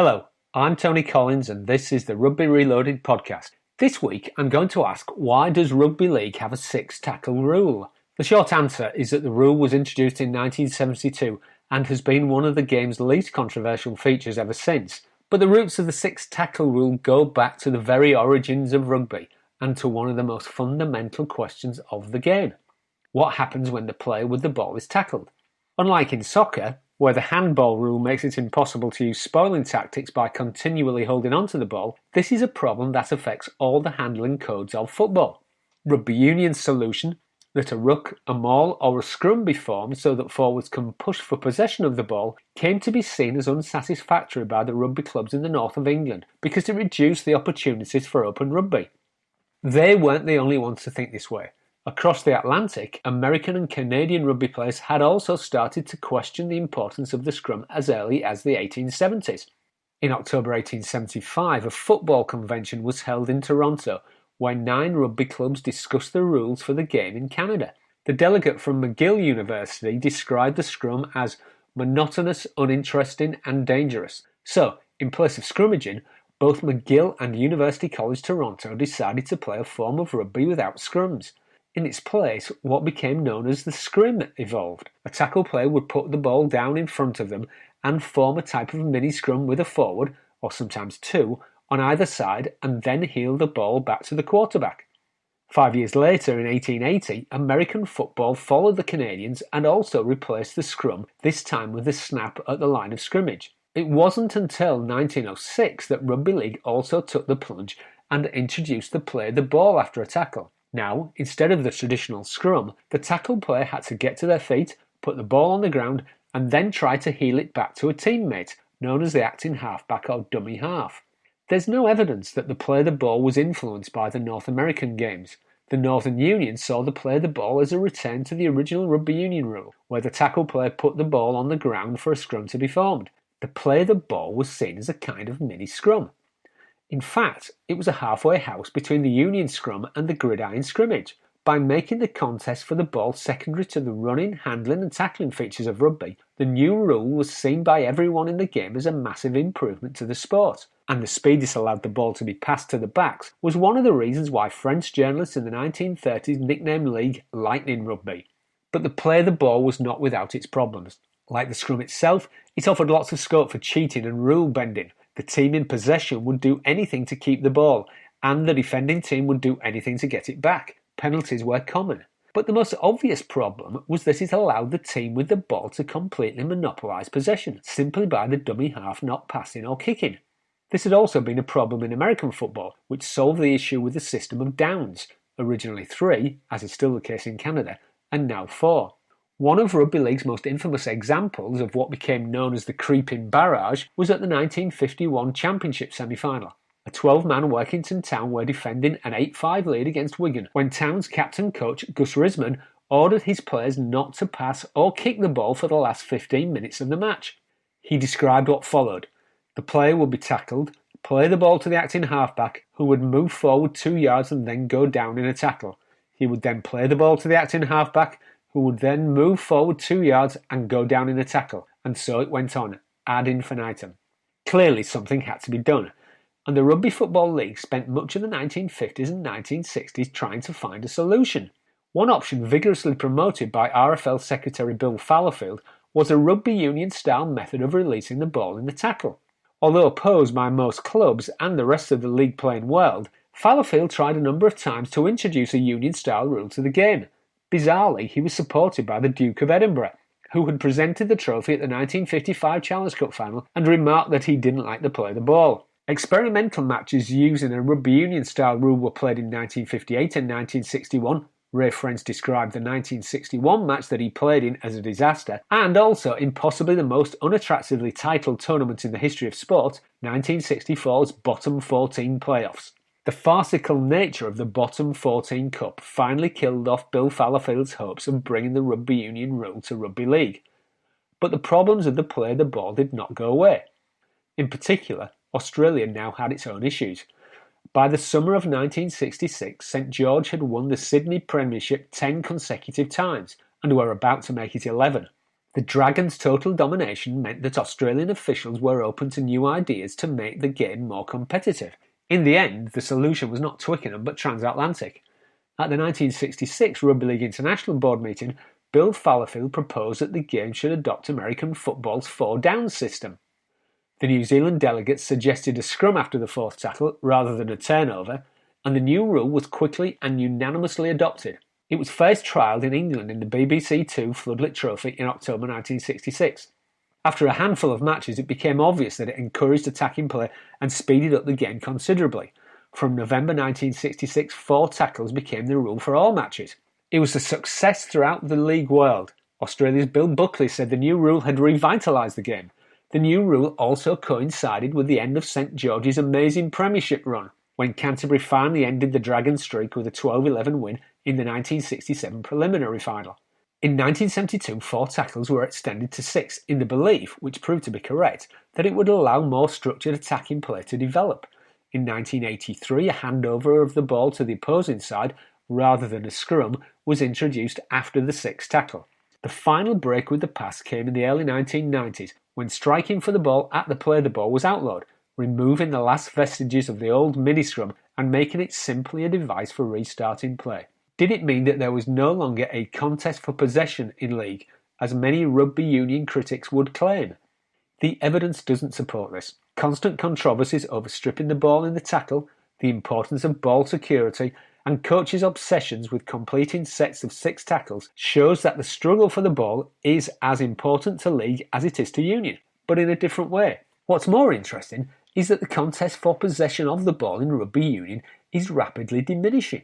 Hello, I'm Tony Collins and this is the Rugby Reloaded podcast. This week I'm going to ask, why does Rugby League have a 6-tackle rule? The short answer is that the rule was introduced in 1972 and has been one of the game's least controversial features ever since. But the roots of the 6-tackle rule go back to the very origins of rugby and to one of the most fundamental questions of the game. What happens when the player with the ball is tackled? Unlike in soccer, where the handball rule makes it impossible to use spoiling tactics by continually holding onto the ball, this is a problem that affects all the handling codes of football. Rugby Union's solution, that a ruck, a maul or a scrum be formed so that forwards can push for possession of the ball, came to be seen as unsatisfactory by the rugby clubs in the north of England because it reduced the opportunities for open rugby. They weren't the only ones to think this way. Across the Atlantic, American and Canadian rugby players had also started to question the importance of the scrum as early as the 1870s. In October 1875, a football convention was held in Toronto, where 9 rugby clubs discussed the rules for the game in Canada. The delegate from McGill University described the scrum as monotonous, uninteresting and dangerous. So, in place of scrummaging, both McGill and University College Toronto decided to play a form of rugby without scrums. In its place, what became known as the scrim evolved. A tackle player would put the ball down in front of them and form a type of mini-scrum with a forward, or sometimes 2, on either side and then heel the ball back to the quarterback. 5 years later, in 1880, American football followed the Canadians and also replaced the scrum, this time with a snap at the line of scrimmage. It wasn't until 1906 that Rugby League also took the plunge and introduced the play the ball after a tackle. Now, instead of the traditional scrum, the tackle player had to get to their feet, put the ball on the ground, and then try to heel it back to a teammate, known as the acting halfback or dummy half. There's no evidence that the play the ball was influenced by the North American games. The Northern Union saw the play the ball as a return to the original Rugby Union rule, where the tackle player put the ball on the ground for a scrum to be formed. The play the ball was seen as a kind of mini-scrum. In fact, it was a halfway house between the Union scrum and the gridiron scrimmage. By making the contest for the ball secondary to the running, handling and tackling features of rugby, the new rule was seen by everyone in the game as a massive improvement to the sport. And the speed this allowed the ball to be passed to the backs was one of the reasons why French journalists in the 1930s nicknamed the league Lightning Rugby. But the play of the ball was not without its problems. Like the scrum itself, it offered lots of scope for cheating and rule bending. The team in possession would do anything to keep the ball, and the defending team would do anything to get it back. Penalties were common. But the most obvious problem was that it allowed the team with the ball to completely monopolise possession, simply by the dummy half not passing or kicking. This had also been a problem in American football, which solved the issue with the system of downs, originally 3, as is still the case in Canada, and now 4. One of Rugby League's most infamous examples of what became known as the creeping barrage was at the 1951 Championship semi-final. A 12-man Workington Town were defending an 8-5 lead against Wigan when Town's captain-coach Gus Risman ordered his players not to pass or kick the ball for the last 15 minutes of the match. He described what followed. The player would be tackled, play the ball to the acting halfback, who would move forward 2 yards and then go down in a tackle. He would then play the ball to the acting halfback, who would then move forward 2 yards and go down in a tackle, and so it went on, ad infinitum. Clearly something had to be done, and the Rugby Football League spent much of the 1950s and 1960s trying to find a solution. One option vigorously promoted by RFL Secretary Bill Fallowfield was a rugby union-style method of releasing the ball in the tackle. Although opposed by most clubs and the rest of the league-playing world, Fallowfield tried a number of times to introduce a union-style rule to the game. Bizarrely, he was supported by the Duke of Edinburgh, who had presented the trophy at the 1955 Challenge Cup final and remarked that he didn't like the play of the ball. Experimental matches using a rugby union-style rule were played in 1958 and 1961. Ray French described the 1961 match that he played in as a disaster, and also in possibly the most unattractively titled tournament in the history of sport, 1964's Bottom 14 playoffs. The farcical nature of the Bottom 14 Cup finally killed off Bill Fallowfield's hopes of bringing the rugby union rule to rugby league. But the problems of the play of the ball did not go away. In particular, Australia now had its own issues. By the summer of 1966, St George had won the Sydney Premiership 10 consecutive times and were about to make it 11. The Dragons' total domination meant that Australian officials were open to new ideas to make the game more competitive. In the end, the solution was not Twickenham but transatlantic. At the 1966 Rugby League International Board meeting, Bill Fallowfield proposed that the game should adopt American football's four-down system. The New Zealand delegates suggested a scrum after the fourth tackle rather than a turnover, and the new rule was quickly and unanimously adopted. It was first trialled in England in the BBC Two Floodlit Trophy in October 1966. After a handful of matches, it became obvious that it encouraged attacking play and speeded up the game considerably. From November 1966, four tackles became the rule for all matches. It was a success throughout the league world. Australia's Bill Buckley said the new rule had revitalised the game. The new rule also coincided with the end of St George's amazing premiership run, when Canterbury finally ended the Dragons' streak with a 12-11 win in the 1967 preliminary final. In 1972, four tackles were extended to six in the belief, which proved to be correct, that it would allow more structured attacking play to develop. In 1983, a handover of the ball to the opposing side, rather than a scrum, was introduced after the sixth tackle. The final break with the pass came in the early 1990s, when striking for the ball at the play the ball was outlawed, removing the last vestiges of the old mini-scrum and making it simply a device for restarting play. Did it mean that there was no longer a contest for possession in league, as many rugby union critics would claim? The evidence doesn't support this. Constant controversies over stripping the ball in the tackle, the importance of ball security, and coaches' obsessions with completing sets of six tackles shows that the struggle for the ball is as important to league as it is to union, but in a different way. What's more interesting is that the contest for possession of the ball in rugby union is rapidly diminishing.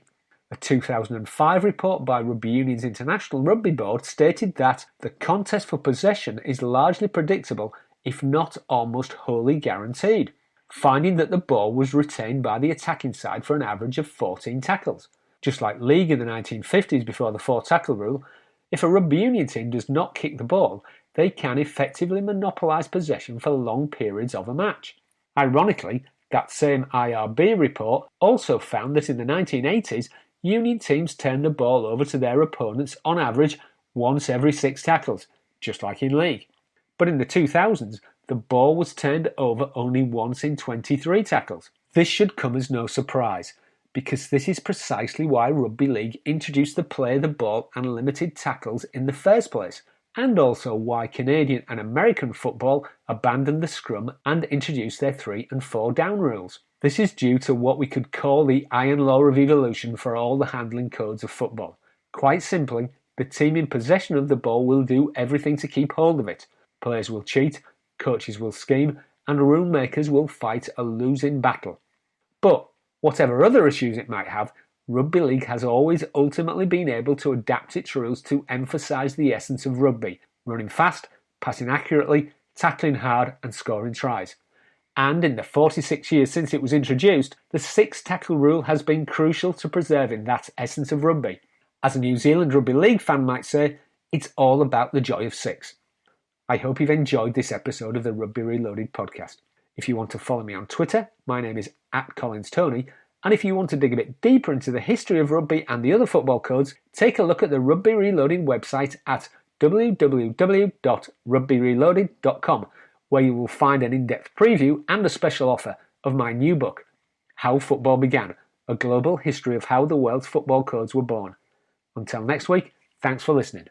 A 2005 report by Rugby Union's International Rugby Board stated that the contest for possession is largely predictable, if not almost wholly guaranteed, finding that the ball was retained by the attacking side for an average of 14 tackles. Just like league in the 1950s before the four-tackle rule, if a rugby union team does not kick the ball, they can effectively monopolise possession for long periods of a match. Ironically, that same IRB report also found that in the 1980s, union teams turned the ball over to their opponents on average once every six tackles, just like in league. But in the 2000s, the ball was turned over only once in 23 tackles. This should come as no surprise, because this is precisely why Rugby League introduced the play of the ball and limited tackles in the first place, and also why Canadian and American football abandoned the scrum and introduced their 3 and 4 down rules. This is due to what we could call the iron law of evolution for all the handling codes of football. Quite simply, the team in possession of the ball will do everything to keep hold of it. Players will cheat, coaches will scheme, and rule makers will fight a losing battle. But, whatever other issues it might have, Rugby League has always ultimately been able to adapt its rules to emphasise the essence of rugby: running fast, passing accurately, tackling hard and scoring tries. And in the 46 years since it was introduced, the six-tackle rule has been crucial to preserving that essence of rugby. As a New Zealand Rugby League fan might say, it's all about the joy of six. I hope you've enjoyed this episode of the Rugby Reloaded podcast. If you want to follow me on Twitter, my name is @CollinsTony, and if you want to dig a bit deeper into the history of rugby and the other football codes, take a look at the Rugby Reloaded website at www.rugbyreloaded.com, where you will find an in-depth preview and a special offer of my new book, How Football Began, a global history of how the world's football codes were born. Until next week, thanks for listening.